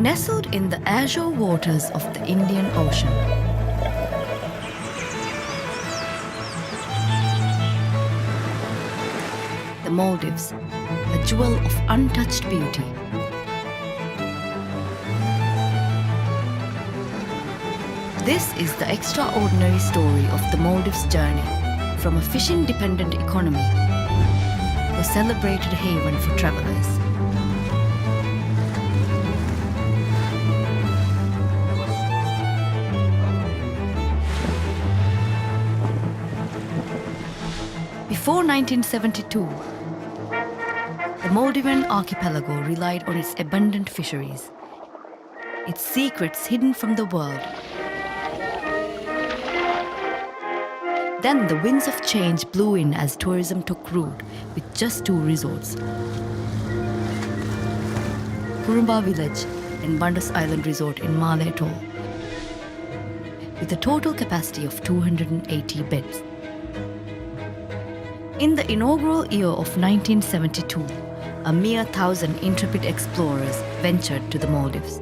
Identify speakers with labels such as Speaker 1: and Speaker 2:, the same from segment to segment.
Speaker 1: Nestled in the azure waters of the Indian Ocean, the Maldives, a jewel of untouched beauty. This is the extraordinary story of the Maldives journey from a fishing-dependent economy to a celebrated haven for travelers. Before 1972, the Maldivian archipelago relied on its abundant fisheries, its secrets hidden from the world. Then the winds of change blew in as tourism took root with just 2 resorts, Kurumba Village and Bundas Island Resort in Malay Atoll, with a total capacity of 280 beds. In the inaugural year of 1972, a mere 1,000 intrepid explorers ventured to the Maldives.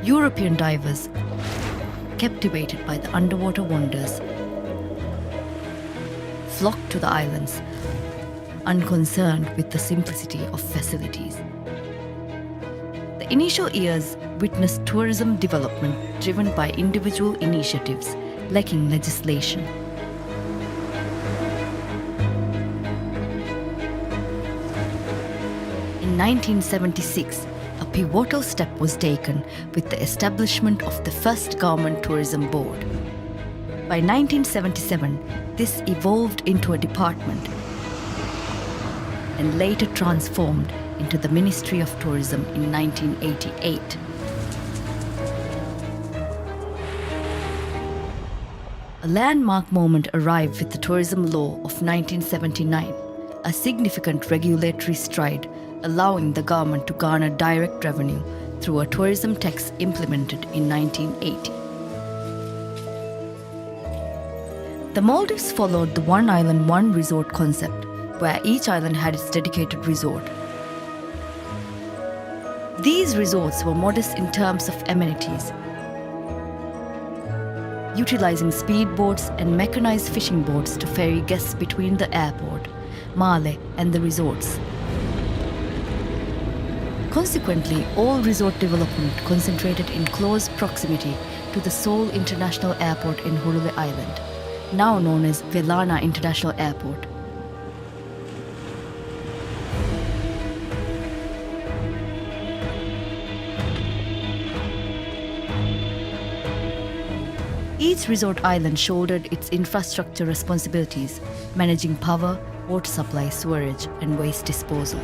Speaker 1: European divers, captivated by the underwater wonders, flocked to the islands, unconcerned with the simplicity of facilities. The initial years witnessed tourism development driven by individual initiatives, lacking legislation. In 1976, a pivotal step was taken with the establishment of the first Government Tourism Board. By 1977, this evolved into a department and later transformed into the Ministry of Tourism in 1988. A landmark moment arrived with the Tourism Law of 1979, a significant regulatory stride allowing the government to garner direct revenue through a tourism tax implemented in 1980. The Maldives followed the one island, one resort concept, where each island had its dedicated resort. These resorts were modest in terms of amenities, utilizing speedboats and mechanized fishing boats to ferry guests between the airport, Malé, and the resorts. Consequently, all resort development concentrated in close proximity to the Seoul International Airport in Hurule Island, now known as Velana International Airport. Each resort island shouldered its infrastructure responsibilities, managing power, water supply, sewerage, and waste disposal.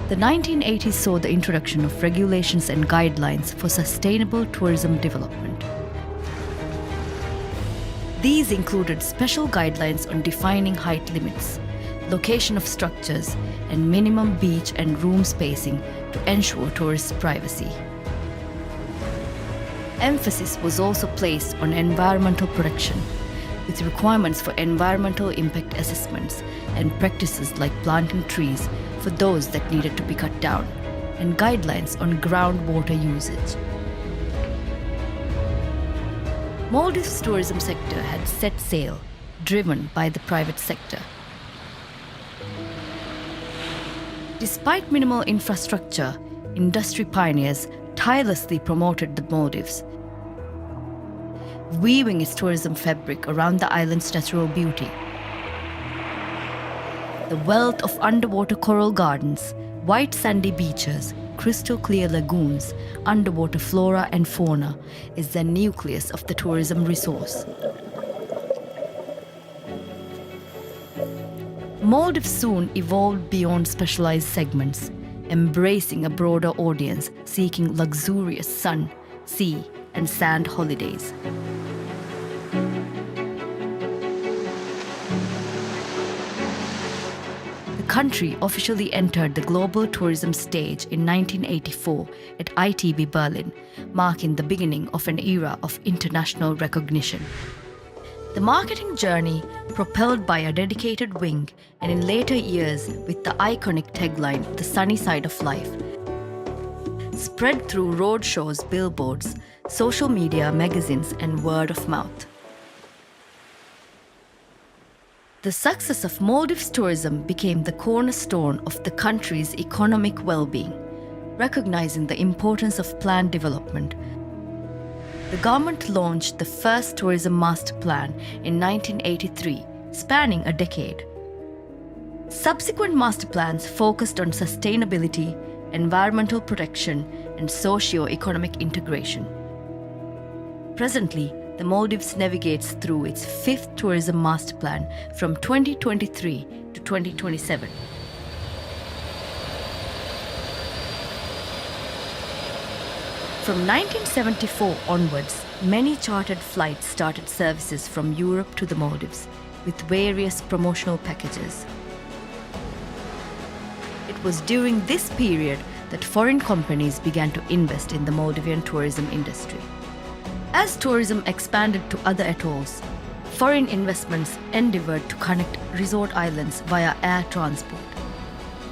Speaker 1: The 1980s saw the introduction of regulations and guidelines for sustainable tourism development. These included special guidelines on defining height limits, location of structures, and minimum beach and room spacing to ensure tourists' privacy. Emphasis was also placed on environmental protection, with requirements for environmental impact assessments and practices like planting trees for those that needed to be cut down, and guidelines on groundwater usage. Maldives' tourism sector had set sail, driven by the private sector. Despite minimal infrastructure, industry pioneers tirelessly promoted the Maldives, weaving its tourism fabric around the island's natural beauty. The wealth of underwater coral gardens, white sandy beaches, crystal clear lagoons, underwater flora and fauna is the nucleus of the tourism resource. Maldives soon evolved beyond specialized segments, embracing a broader audience seeking luxurious sun, sea, and sand holidays. The country officially entered the global tourism stage in 1984 at ITB Berlin, marking the beginning of an era of international recognition. The marketing journey, propelled by a dedicated wing, and in later years with the iconic tagline, "The Sunny Side of Life," spread through road shows, billboards, social media, magazines, and word of mouth. The success of Maldives tourism became the cornerstone of the country's economic well-being. Recognizing the importance of planned development, the government launched the first tourism master plan in 1983, spanning a decade. Subsequent master plans focused on sustainability, environmental protection, and socio-economic integration. Presently, the Maldives navigates through its fifth tourism master plan from 2023 to 2027. From 1974 onwards, many chartered flights started services from Europe to the Maldives, with various promotional packages. It was during this period that foreign companies began to invest in the Maldivian tourism industry. As tourism expanded to other atolls, foreign investments endeavored to connect resort islands via air transport.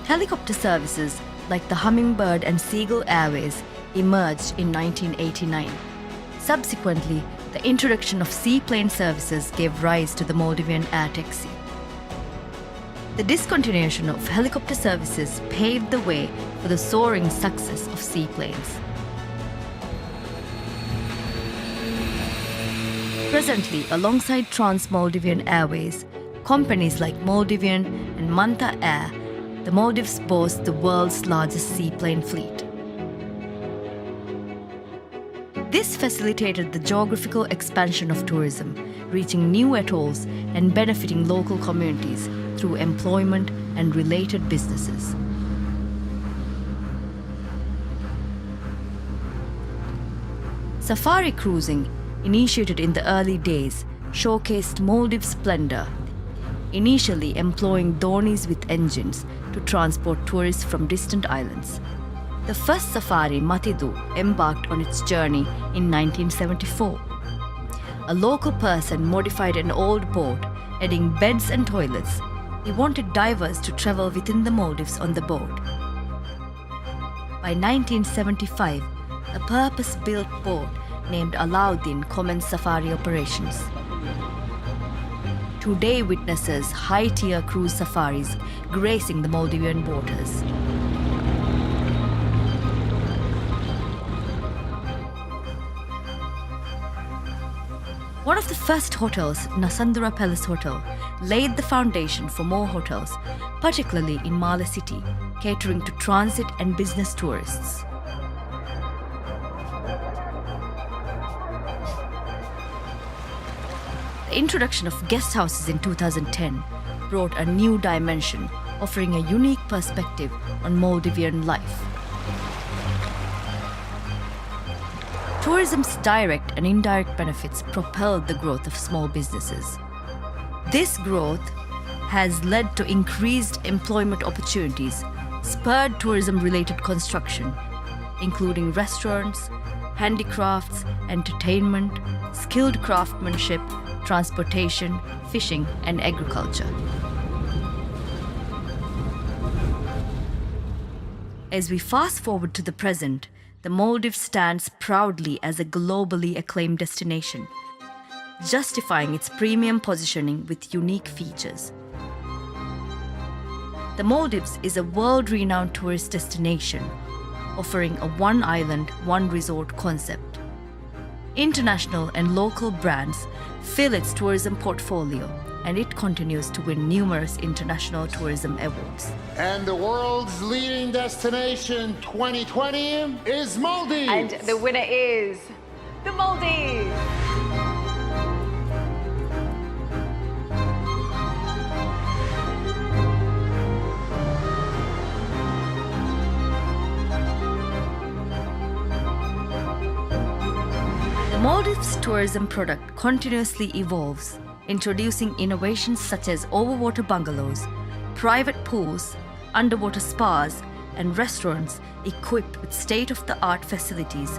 Speaker 1: Helicopter services like the Hummingbird and Seagull Airways emerged in 1989. Subsequently, the introduction of seaplane services gave rise to the Maldivian air taxi. The discontinuation of helicopter services paved the way for the soaring success of seaplanes. Presently, alongside Trans-Maldivian Airways, companies like Maldivian and Manta Air, the Maldives boasts the world's largest seaplane fleet. This facilitated the geographical expansion of tourism, reaching new atolls and benefiting local communities through employment and related businesses. Safari cruising, initiated in the early days, showcased Maldives' splendor, initially employing donis with engines to transport tourists from distant islands. The first safari, Matidu, embarked on its journey in 1974. A local person modified an old boat, adding beds and toilets. He wanted divers to travel within the Maldives on the boat. By 1975, a purpose-built boat named Alauddin commenced safari operations. Today witnesses high-tier cruise safaris gracing the Maldivian waters. One of the first hotels, Nasandura Palace Hotel, laid the foundation for more hotels, particularly in Male City, catering to transit and business tourists. The introduction of guest houses in 2010 brought a new dimension, offering a unique perspective on Maldivian life. Tourism's direct and indirect benefits propelled the growth of small businesses. This growth has led to increased employment opportunities, spurred tourism-related construction, including restaurants, handicrafts, entertainment, skilled craftsmanship, transportation, fishing, and agriculture. As we fast forward to the present, the Maldives stands proudly as a globally acclaimed destination, justifying its premium positioning with unique features. The Maldives is a world-renowned tourist destination, offering a one island, one resort concept. International and local brands fill its tourism portfolio, and it continues to win numerous international tourism awards.
Speaker 2: And the world's leading destination 2020 is Maldives.
Speaker 3: And the winner is the Maldives.
Speaker 1: The Maldives tourism product continuously evolves, introducing innovations such as overwater bungalows, private pools, underwater spas, and restaurants equipped with state-of-the-art facilities.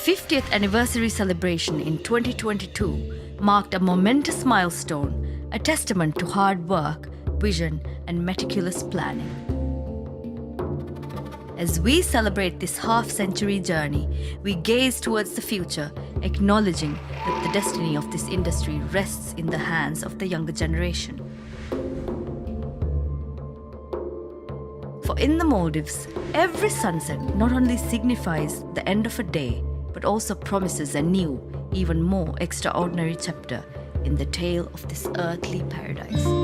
Speaker 1: 50th anniversary celebration in 2022 marked a momentous milestone, a testament to hard work, vision, and meticulous planning. As we celebrate this half-century journey, we gaze towards the future, acknowledging that the destiny of this industry rests in the hands of the younger generation. For in the Maldives, every sunset not only signifies the end of a day, but also promises a new, even more extraordinary chapter in the tale of this earthly paradise.